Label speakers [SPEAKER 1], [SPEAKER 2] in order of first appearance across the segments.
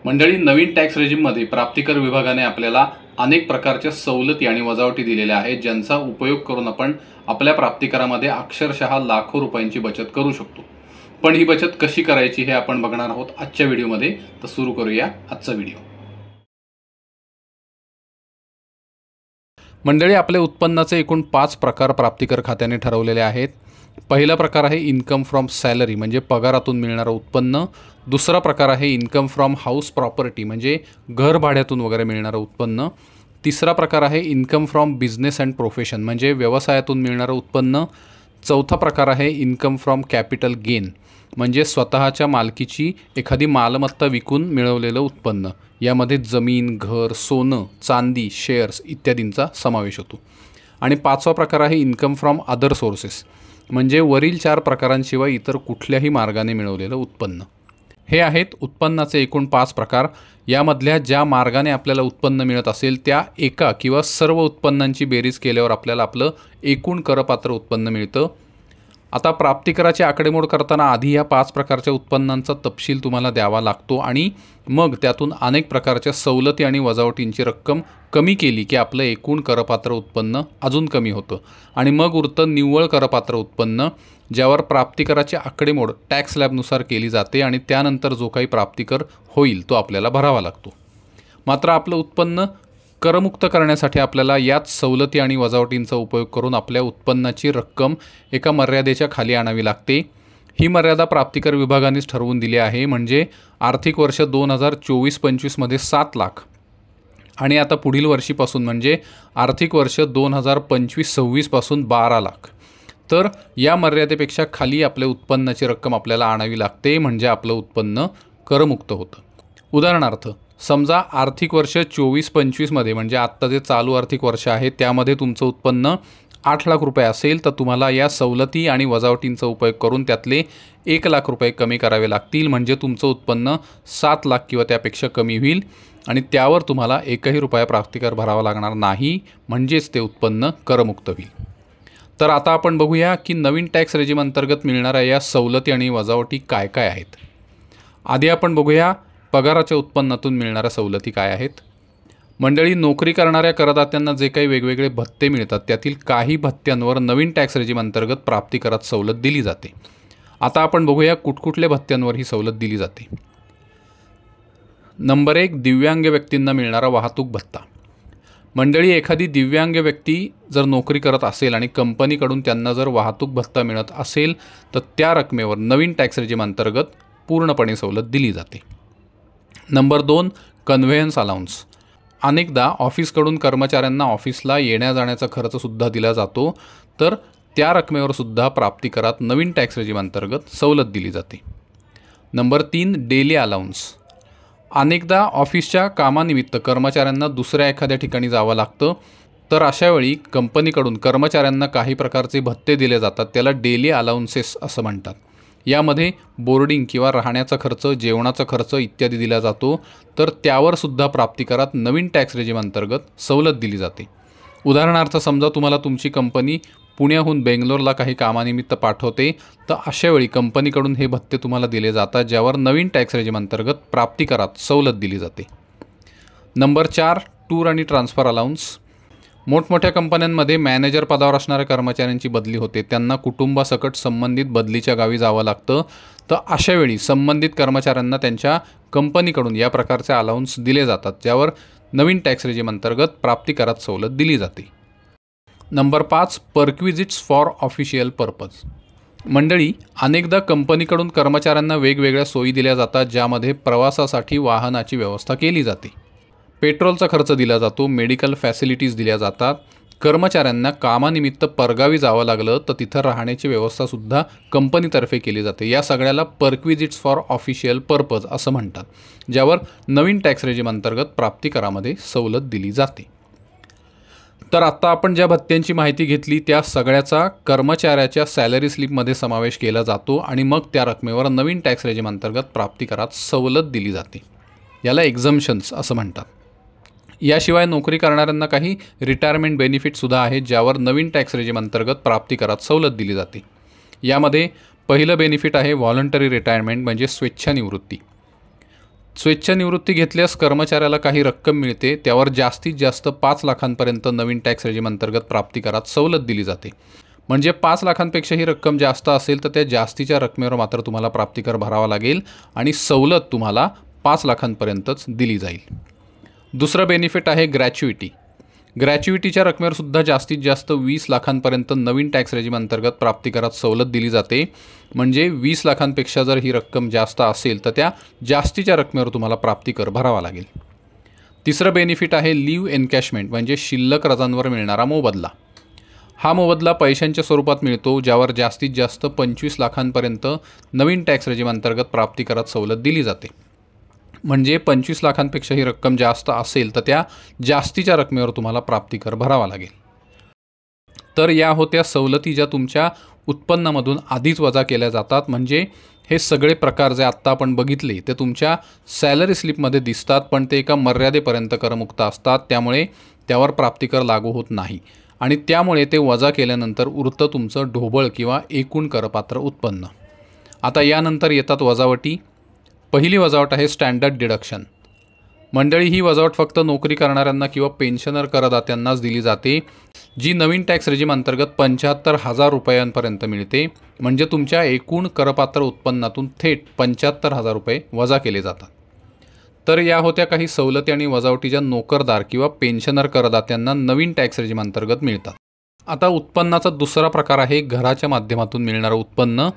[SPEAKER 1] मंडळी, नवीन टॅक्स रेजिममध्ये प्राप्तिकर विभागाने आपल्याला अनेक प्रकारच्या सवलती आणि वजावटी दिलेल्या आहेत, ज्यांचा उपयोग करून आपण आपल्या प्राप्तिकरामध्ये अक्षरशः लाखो रुपयांची बचत करू शकतो। पण ही बचत कशी करायची हे आपण बघणार आहोत आजच्या व्हिडिओमध्ये। तर सुरू करूया आजचा व्हिडिओ। मंडळी, आपल्या उत्पन्नाचे एकूण 5 प्रकार प्राप्तिकर खात्याने ठरवलेले आहेत। पहिला प्रकार आहे इन्कम फ्रॉम सॅलरी म्हणजे पगारातून मिळणारे उत्पन्न। दुसरा प्रकार आहे इन्कम फ्रॉम हाऊस प्रॉपर्टी म्हणजे घर भाड्यातून वगैरे मिळणारे उत्पन्न। तिसरा प्रकार आहे income from business and profession म्हणजे व्यवसायातून मिळणारे उत्पन्न। चौथा प्रकार आहे इन्कम फ्रॉम कॅपिटल गेन म्हणजे स्वतःच्या मालकीची एखादी मालमत्ता विकून मिळवलेलं उत्पन्न। यामध्ये जमीन, घर, सोनं, चांदी, शेअर्स इत्यादींचा समावेश होतो। आणि पाचवा प्रकार आहे इन्कम फ्रॉम अदर सोर्सेस म्हणजे वरील 4 प्रकारांशिवाय इतर कुठल्याही मार्गाने मिळवलेलं उत्पन्न। हे आहेत उत्पन्नाचे एकूण 5 प्रकार। यामधल्या ज्या मार्गाने आपल्याला उत्पन्न मिळत असेल त्या एका किंवा सर्व उत्पन्नांची बेरीज केल्यावर आपल्याला आपलं एकूण करपात्र उत्पन्न मिळतं। आता प्राप्तिकराची आकडेमोड करताना आधी या 5 प्रकारच्या उत्पन्नांचा तपशील तुम्हाला द्यावा लागतो आणि मग त्यातून अनेक प्रकारच्या सवलती आणि वजावटींची रक्कम कमी केली की आपलं एकूण करपात्र उत्पन्न अजून कमी होतं आणि मग उरतं निव्वळ करपात्र उत्पन्न, ज्यावर प्राप्तिकराची आकडेमोड टॅक्स स्लॅबनुसार केली जाते आणि त्यानंतर जो काही प्राप्तिकर होईल तो आपल्याला भरावा लागतो। मात्र आपलं उत्पन्न करमुक्त करण्यासाठी आपल्याला याच सवलती आणि वजावटींचा उपयोग करून आपल्या उत्पन्नाची रक्कम एका मर्यादेच्या खाली आणावी लागते। ही मर्यादा प्राप्तिकर विभागानेच ठरवून दिली आहे, म्हणजे आर्थिक वर्ष 2024-25 मध्ये 7 लाख आणि आता पुढील वर्षीपासून म्हणजे आर्थिक वर्ष 2025-26 पासून 12 लाख। तर या मर्यादेपेक्षा खाली आपल्या उत्पन्नाची रक्कम आपल्याला आणावी लागते, म्हणजे आपलं उत्पन्न करमुक्त होतं। उदाहरणार्थ, समजा आर्थिक वर्ष 24-25 मध्ये म्हणजे आत्ता जे चालू आर्थिक वर्ष आहे त्यामध्ये तुमचं उत्पन्न 8 लाख रुपये असेल तर तुम्हाला या सवलती आणि वजावटींचा उपयोग करून त्यातले 1 लाख रुपये कमी करावे लागतील, म्हणजे तुमचं उत्पन्न 7 लाख किंवा त्यापेक्षा कमी होईल आणि त्यावर तुम्हाला एकही रुपया प्राप्तिकर भरावा लागणार नाही, म्हणजेच ते उत्पन्न करमुक्त होईल। तर आता आपण बघूया की नवीन टॅक्स रेजिम अंतर्गत मिळणाऱ्या या सवलती आणि वजावटी काय काय आहेत। आधी आपण बघूया पगाराच्या उत्पन्नातून मिळणाऱ्या सवलती काय आहेत। मंडळी, नोकरी करणाऱ्या करदात्यांना जे काही वेगवेगळे भत्ते मिळतात त्यातील काही भत्त्यांवर नवीन टॅक्स रेजिम अंतर्गत प्राप्तिकरात सवलत दिली जाते। आता आपण बघूया कुठकुठल्या भत्त्यांवर ही सवलत दिली जाते। नंबर 1, दिव्यांग व्यक्तींना मिळणारा वाहतूक भत्ता। मंडळी, एखादी दिव्यांग व्यक्ती जर नोकरी करत असेल आणि कंपनीकडून त्यांना जर वाहतूक भत्ता मिळत असेल तर त्या रकमेवर नवीन टॅक्स रेजिम अंतर्गत पूर्णपणे सवलत दिली जाते। Number 2, conveyance allowance. अनेकदा ऑफिसकडून कर्मचाऱ्यांना ऑफिसला येण्या जाण्याचा खर्चसुद्धा दिला जातो, तर त्या रकमेवर सुद्धा प्राप्तिकरात नवीन टॅक्स रेजिम अंतर्गत सवलत दिली जाते। Number 3, daily allowance. अनेकदा ऑफिसच्या कामानिमित्त कर्मचाऱ्यांना दुसऱ्या एखाद्या ठिकाणी जावं लागतं, तर अशावेळी कंपनीकडून कर्मचाऱ्यांना काही प्रकारचे भत्ते दिले जातात, त्याला डेली अलाउन्सेस असं म्हणतात। यामध्ये बोर्डिंग किंवा राहण्याचा खर्च, जेवणाचा खर्च इत्यादी दिला जातो, तर त्यावर सुद्धा प्राप्तिकरात नवीन टॅक्स रेजिम अंतर्गत सवलत दिली जाते। उदाहरणार्थ, समजा तुम्हाला तुमची कंपनी पुण्याहून बेंगलोरला काही कामानिमित्त पाठवते, तर अशावेळी कंपनीकडून हे भत्ते तुम्हाला दिले जातात, ज्यावर नवीन टॅक्स रेजिम अंतर्गत प्राप्तिकरात सवलत दिली जाते। नंबर 4, टूर आणि ट्रान्सफर अलाउन्स। मोठमोठ्या कंपन्यांमध्ये मॅनेजर पदावर असणाऱ्या कर्मचाऱ्यांची बदली होते, त्यांना कुटुंबासकट संबंधित बदलीच्या गावी जावं लागतं, तर अशावेळी संबंधित कर्मचाऱ्यांना त्यांच्या कंपनीकडून या प्रकारचे अलाउन्स दिले जातात, ज्यावर नवीन टॅक्स रेजिम अंतर्गत प्राप्तिकरात सवलत दिली जाते। Number 5, perquisites for official purpose. मंडळी, अनेकदा कंपनीकडून कर्मचाऱ्यांना वेगवेगळ्या सोयी दिल्या जातात, ज्यामध्ये प्रवासासाठी वाहनाची व्यवस्था केली जाते, पेट्रोलचा खर्च दिला जातो, मेडिकल फॅसिलिटीज दिल्या जातात। कर्मचाऱ्यांना कामानिमित्त परगावी जावं लागलं तर तिथं राहण्याची व्यवस्थासुद्धा कंपनीतर्फे केली जाते। या सगळ्याला परक्विजिट्स फॉर ऑफिशियल पर्पज असं म्हणतात, ज्यावर नवीन टॅक्स रेजिम अंतर्गत प्राप्तिकरामध्ये सवलत दिली जाते। तर आता आपण ज्या भत्त्यांची माहिती घेतली त्या सगळ्याचा कर्मचाऱ्याच्या सॅलरी स्लिपमध्ये समावेश केला जातो आणि मग त्या रकमेवर नवीन टॅक्स रेजिम अंतर्गत प्राप्तिकरात सवलत दिली जाते। याला एक्झम्पशन्स असं म्हणतात। याशिवाय नोकरी करणाऱ्यांना काही रिटायरमेंट बेनिफिटसुद्धा आहेत, ज्यावर नवीन टॅक्स रेजिम अंतर्गत प्राप्तिकरात सवलत दिली जाते। यामध्ये पहिलं बेनिफिट आहे व्हॉलंटरी रिटायरमेंट म्हणजे स्वेच्छानिवृत्ती। स्वेच्छानिवृत्ती घेतल्यास कर्मचाऱ्याला काही रक्कम मिळते, त्यावर जास्तीत जास्त 5 लाखांपर्यंत नवीन टॅक्स रेजिम अंतर्गत प्राप्तिकरात सवलत दिली जाते. म्हणजे 5 लाखांपेक्षा ही रक्कम जास्त असेल तर त्या जास्तीच्या रकमेवर मात्र तुम्हाला प्राप्तिकर भरावा लागेल आणि सवलत तुम्हाला 5 लाखांपर्यंतच दिली जाईल. दुसरं बेनिफिट आहे ग्रॅच्युइटी. ग्रॅच्युइटीच्या रकमेवर सुद्धा जास्तीत जास्त 20 लाखांपर्यंत नवीन टॅक्स रेजिम अंतर्गत प्राप्तिकरात सवलत दिली जाते. म्हणजे 20 लाखांपेक्षा जर ही रक्कम जास्त असेल तर त्या जास्तीच्या रकमेवर तुम्हाला प्राप्तिकर भरावा लागेल. तिसरं बेनिफिट आहे लिव्ह एनकॅशमेंट म्हणजे शिल्लक रजांवर मिळणारा मोबदला. हा मोबदला पैशांच्या स्वरूपात मिळतो, ज्यावर जास्तीत जास्त 25 लाखांपर्यंत नवीन टॅक्स रेजिम अंतर्गत प्राप्तिकरात सवलत दिली जाते. म्हणजे 25 लाखांपेक्षा ही रक्कम जास्त असेल तर त्या जास्तीच्या रकमेवर तुम्हाला प्राप्तिकर भरावा लागेल. तर या होत्या सवलती ज्या तुमच्या उत्पन्नामधून आधीच वजा केल्या जातात. म्हणजे हे सगळे प्रकार जे आत्ता आपण बघितले ते तुमच्या सॅलरी स्लिपमध्ये दिसतात, पण ते एका मर्यादेपर्यंत करमुक्त असतात. त्यामुळे त्यावर प्राप्तिकर लागू होत नाही आणि त्यामुळे ते वजा केल्यानंतर उरतं तुमचं ढोबळ किंवा एकूण करपात्र उत्पन्न. आता यानंतर येतात वजावटी. पहिली वजावट आहे स्टँडर्ड डिडक्शन. मंडळी ही वजावट फक्त नोकरी करणाऱ्यांना किंवा पेन्शनर करदात्यांनाच दिली जाते, जी नवीन टॅक्स रेजिम अंतर्गत 75,000 रुपयांपर्यंत मिळते. म्हणजे तुमच्या एकूण करपात्र उत्पन्नातून थेट 75,000 रुपये वजा केले जातात. तर या होत्या काही सवलती आणि वजावटी ज्या नोकरदार किंवा पेन्शनर करदात्यांना नवीन टॅक्स रेजिम अंतर्गत मिळतात. आता उत्पन्नाचा दुसरा प्रकार आहे घराच्या माध्यमातून मिळणारं उत्पन्न.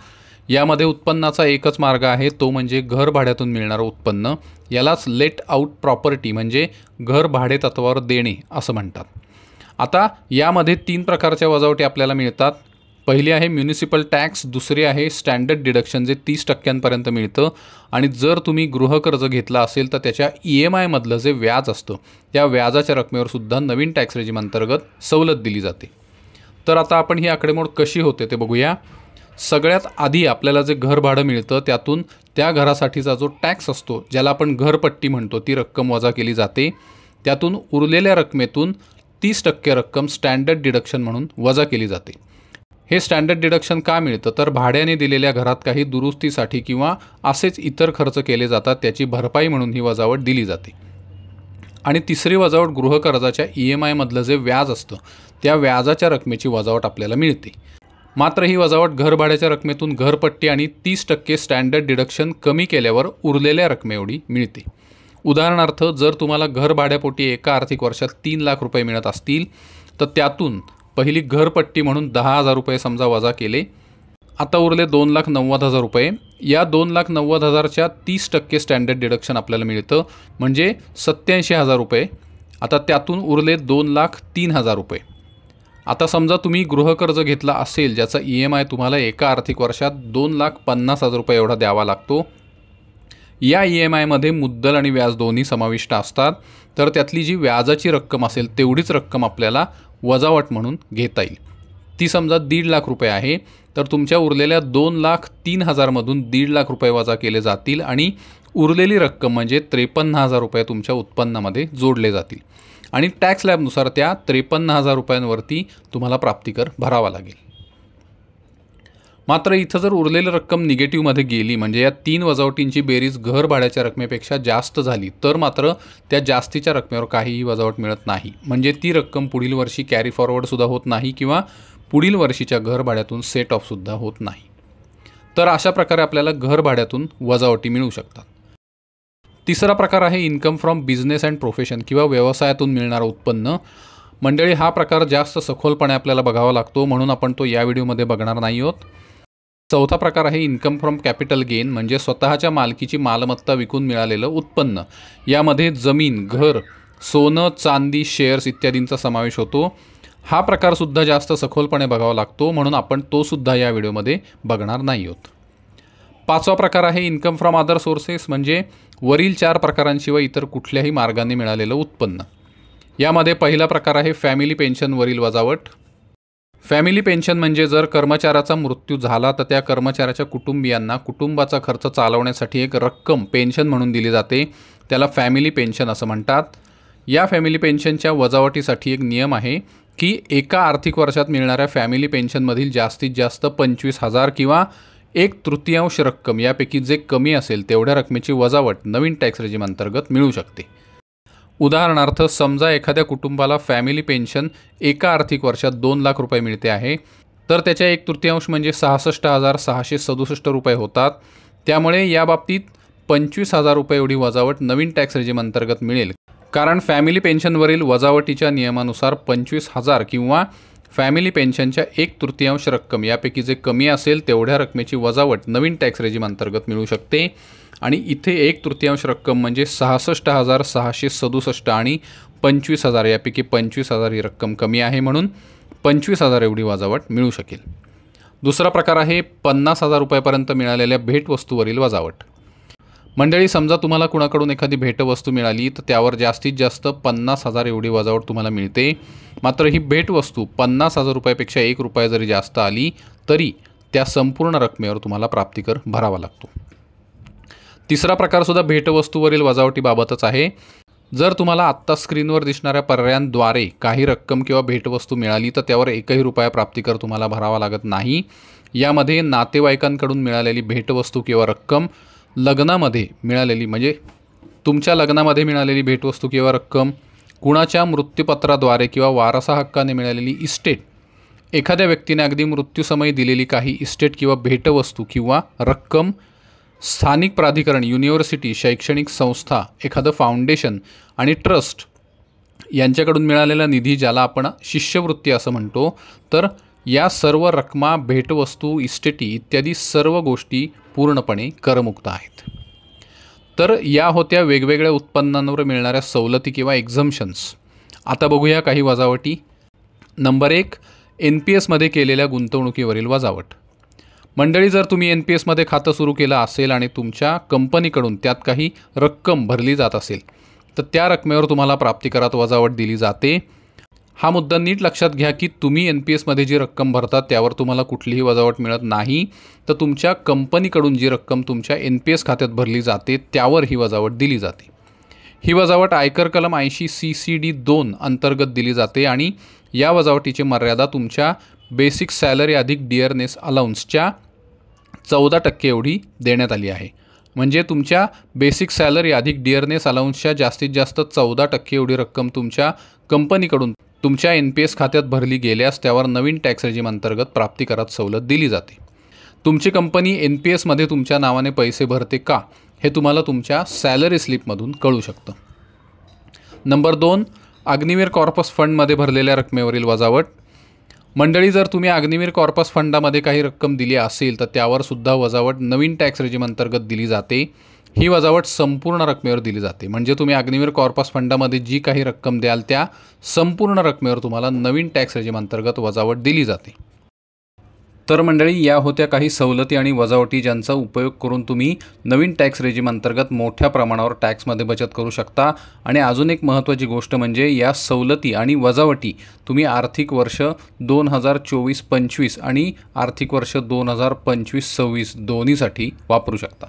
[SPEAKER 1] यामध्ये उत्पन्नाचा एकच मार्ग आहे, तो म्हणजे घर भाड्यातून मिळणारं उत्पन्न. यालाच लेट आउट प्रॉपर्टी म्हणजे घर भाडे तत्वावर देणे असं म्हणतात. आता यामध्ये 3 प्रकारच्या वजावटी आपल्याला मिळतात. पहिली आहे म्युनिसिपल टॅक्स, दुसरी आहे स्टँडर्ड डिडक्शन जे 30% मिळतं आणि जर तुम्ही गृहकर्ज घेतला असेल तर त्याच्या EMI मधलं जे व्याज असतं त्या व्याजाच्या रकमेवर सुद्धा नवीन टॅक्स रेजिम अंतर्गत सवलत दिली जाते. तर आता आपण ही आकडेमोड कशी होते ते बघूया. सगळ्यात आधी आपल्याला जे घर भाडं मिळतं त्यातून त्या घरासाठीचा जो टॅक्स असतो ज्याला आपण घरपट्टी म्हणतो ती रक्कम वजा केली जाते. त्यातून उरलेल्या रकमेतून 30% रक्कम स्टँडर्ड डिडक्शन म्हणून वजा केली जाते. हे स्टँडर्ड डिडक्शन का मिळतं तर भाड्याने दिलेल्या घरात काही दुरुस्तीसाठी किंवा असेच इतर खर्च केले जातात त्याची भरपाई म्हणून ही वजावट दिली जाते. आणि तिसरी वजावट गृहकर्जाच्या EMI मधलं जे व्याज असतं त्या व्याजाच्या रकमेची वजावट आपल्याला मिळते. मात्र ही वजावट घरभाड्याच्या रकमेतून घरपट्टी आणि 30% स्टँडर्ड डिडक्शन कमी केल्यावर उरलेल्या रकमेएवढी मिळते. उदाहरणार्थ जर तुम्हाला घरभाड्यापोटी एका आर्थिक वर्षात 3 लाख रुपये मिळत असतील तर त्यातून पहिली घरपट्टी म्हणून 10,000 रुपये समजा वजा केले. आता उरले 2,90,000 रुपये. या 2,90,000च्या 30% स्टँडर्ड डिडक्शन आपल्याला मिळतं म्हणजे 87,000 रुपये. आता त्यातून उरले 2,03,000 रुपये. आता समजा तुम्ही गृहकर्ज घेतला असेल ज्याचा EMI तुम्हाला एका आर्थिक वर्षात 2,50,000 रुपये एवढा द्यावा लागतो. या EMI मध्ये मुद्दल आणि व्याज दोन्ही समाविष्ट असतात. तर त्यातली जी व्याजाची रक्कम असेल तेवढीच रक्कम आपल्याला वजावट म्हणून घेता येईल. ती समजा 1.5 लाख रुपये आहे तर तुमच्या उरलेल्या 2,03,000 मधून 1.5 लाख रुपये वजा केले जातील आणि उरलेली रक्कम म्हणजे 53,000 रुपये तुमच्या उत्पन्नामध्ये जोडले जातील आणि टॅक्स लॅबनुसार त्या 53,000 रुपयांवरती तुम्हाला प्राप्तिकर भरावा लागेल. मात्र इथं जर उरलेली रक्कम निगेटिव्हमध्ये गेली म्हणजे या 3 वजावटींची बेरीज घर भाड्याच्या रकमेपेक्षा जास्त झाली तर मात्र त्या जास्तीच्या रकमेवर काहीही वजावट मिळत नाही. म्हणजे ती रक्कम पुढील वर्षी कॅरी फॉरवर्डसुद्धा होत नाही किंवा पुढील वर्षीच्या घर भाड्यातून सेट ऑफसुद्धा होत नाही. तर अशा प्रकारे आपल्याला घर भाड्यातून वजावटी मिळू शकतात. तिसरा प्रकार आहे income from business and profession किंवा व्यवसायातून मिळणारं उत्पन्न. मंडळी हा प्रकार जास्त सखोलपणे आपल्याला बघावा लागतो म्हणून आपण तो या व्हिडिओमध्ये बघणार नाही आहोत. चौथा प्रकार आहे इन्कम फ्रॉम कॅपिटल गेन म्हणजे स्वतःच्या मालकीची मालमत्ता विकून मिळालेलं उत्पन्न. यामध्ये जमीन, घर, सोनं, चांदी, शेअर्स इत्यादींचा समावेश होतो. हा प्रकारसुद्धा जास्त सखोलपणे बघावा लागतो म्हणून आपण तो सुद्धा या व्हिडिओमध्ये बघणार नाही आहोत. पाचवा प्रकार आहे इन्कम फ्रॉम अदर सोर्सेस म्हणजे वरील 4 प्रकारांशिवाय इतर कुठल्याही मार्गाने मिळालेलं उत्पन्न. यामध्ये पहिला प्रकार आहे फॅमिली पेन्शनवरील वजावट. फॅमिली पेन्शन म्हणजे जर कर्मचाऱ्याचा मृत्यू झाला तर त्या कर्मचाऱ्याच्या कुटुंबियांना कुटुंबाचा खर्च चालवण्यासाठी एक रक्कम पेन्शन म्हणून दिली जाते. त्याला फॅमिली पेन्शन असं म्हणतात. या फॅमिली पेन्शनच्या वजावटीसाठी एक नियम आहे की एका आर्थिक वर्षात मिळणाऱ्या फॅमिली पेन्शनमधील जास्तीत जास्त 25,000 किंवा 1/3 रक्कम यापैकी जे कमी असेल तेवढ्या रकमेची वजावट नवीन टॅक्स रेजिम अंतर्गत मिळू शकते। उदाहरणार्थ समजा एखाद्या कुटुंबाला फॅमिली पेन्शन एका आर्थिक वर्षात 2 लाख रुपये मिळते आहे, तर त्याच्या 1/3 म्हणजे 66,667 रुपये होतात। त्यामुळे या बाबतीत 25,000 रुपये एवढी वजावट नवीन टॅक्स रेजिम अंतर्गत मिळेल, कारण फॅमिली पेन्शनवरील वजावटीच्या नियमानुसार 25,000 किंवा फॅमिली पेन्शनच्या 1/3 रक्कम यापैकी जे कमी असेल तेवढ्या रकमेची वजावट नवीन टॅक्स रेजिम अंतर्गत मिळू शकते। आणि इथे 1/3 रक्कम म्हणजे 66,667 आणि 25,000 यापैकी 25,000 ही रक्कम कमी आहे, म्हणून 25,000 एवढी वजावट मिळू शकेल। दुसरा प्रकार आहे 50,000 रुपयापर्यंत मिळालेल्या भेटवस्तूवरील वजावट। मंडळी, समजा तुम्हाला कुणाकडून एखादी भेटवस्तू मिळाली तर त्यावर जास्तीत जास्त 50,000 एवढी वजावट तुम्हाला मिळते। मात्र ही भेटवस्तू 50,000 रुपयापेक्षा 1 रुपया जरी जास्त आली तरी त्या संपूर्ण रकमेवर तुम्हाला प्राप्तिकर भरावा लागतो। तिसरा प्रकार सुद्धा भेटवस्तूवरील वजावटीबाबतच आहे। जर तुम्हाला आत्ता स्क्रीनवर दिसणाऱ्या पर्यायांद्वारे काही रक्कम किंवा भेटवस्तू मिळाली तर त्यावर 1ही रुपया प्राप्तिकर तुम्हाला भरावा लागत नाही। यामध्ये नातेवाईकांकडून मिळालेली भेटवस्तू किंवा रक्कम, लग्नामध्ये मिळालेली म्हणजे तुमच्या लग्नामध्ये मिळालेली भेटवस्तू किंवा रक्कम, कुणाच्या मृत्यूपत्राद्वारे किंवा वारसा हक्काने मिळालेली इस्टेट, एखाद्या व्यक्तीने अगदी मृत्यूसमयी दिलेली काही इस्टेट किंवा भेटवस्तू किंवा रक्कम, स्थानिक प्राधिकरण, युनिव्हर्सिटी, शैक्षणिक संस्था, एखादं फाउंडेशन आणि ट्रस्ट यांच्याकडून मिळालेला निधी, ज्याला आपण शिष्यवृत्ती असं म्हणतो, तर या सर्व रकमा, भेटवस्तू, इस्टेटी इत्यादी सर्व गोष्टी पूर्णपणे करमुक्त आहेत। तर या होत्या वेगवेगळ्या उत्पन्नांवर मिळणाऱ्या सवलती किंवा एक्झम्पशन्स। आता बघूया काही वजावटी। नंबर 1, NPS मध्ये केलेल्या गुंतवणुकीवरील वजावट। मंडळी, जर तुम्ही NPS मध्ये खातं सुरू केलं असेल आणि तुमच्या कंपनीकडून त्यात काही रक्कम भरली जात असेल तर त्या रकमेवर तुम्हाला प्राप्तिकरात वजावट दिली जाते। हा मुद्दा नीट लक्षात घ्या की तुम्ही NPS मध्ये जी रक्कम भरतात त्यावर तुम्हाला कुठलीही वजावट मिळत नाही, तर तुमच्या कंपनीकडून जी रक्कम तुमच्या NPS खात्यात भरली जाते त्यावर ही वजावट दिली जाते। ही वजावट आयकर कलम 80 CCD 2 अंतर्गत दिली जाते आणि या वजावटीची मर्यादा तुमच्या बेसिक सॅलरी अधिक डिअरनेस अलाउन्सच्या 14% एवढी देण्यात आली आहे। म्हणजे तुमच्या बेसिक सॅलरी अधिक डिअरनेस अलाउन्सच्या जास्तीत जास्त 14% एवढी रक्कम तुमच्या कंपनीकडून तुमच्या NPS खात्यात भरली गेल्यास त्यावर नवीन टॅक्स रेजिम अंतर्गत प्राप्तिकरात सवलत दिली जाते। तुमची कंपनी NPS मध्ये तुमच्या नावाने पैसे भरते का हे तुम्हाला तुमच्या सॅलरी स्लिपमधून कळू शकतं। नंबर 2, अग्निवीर कॉर्पस फंडमध्ये भरलेल्या रकमेवरील वजावट। मंडळी, जर तुम्ही अग्निवीर कॉर्पस फंडामध्ये काही रक्कम दिली असेल तर त्यावर सुद्धा वजावट नवीन टॅक्स रेजिम अंतर्गत दिली जाते। ही वजावट संपूर्ण रकमेवर दिली जाते, म्हणजे तुम्ही अग्निवीर कॉर्पस फंडामध्ये जी काही रक्कम द्याल त्या संपूर्ण रकमेवर तुम्हाला नवीन टॅक्स रेजिम अंतर्गत वजावट दिली जाते। तर मंडळी, या होत्या काही सवलती आणि वजावटी ज्यांचा उपयोग करून तुम्ही नवीन टॅक्स रेजिम अंतर्गत मोठ्या प्रमाणावर टॅक्समध्ये बचत करू शकता। आणि अजून एक महत्त्वाची गोष्ट म्हणजे या सवलती आणि वजावटी तुम्ही आर्थिक वर्ष 2024-25 आणि आर्थिक वर्ष 2025-26 दोन्हीसाठी वापरू शकता।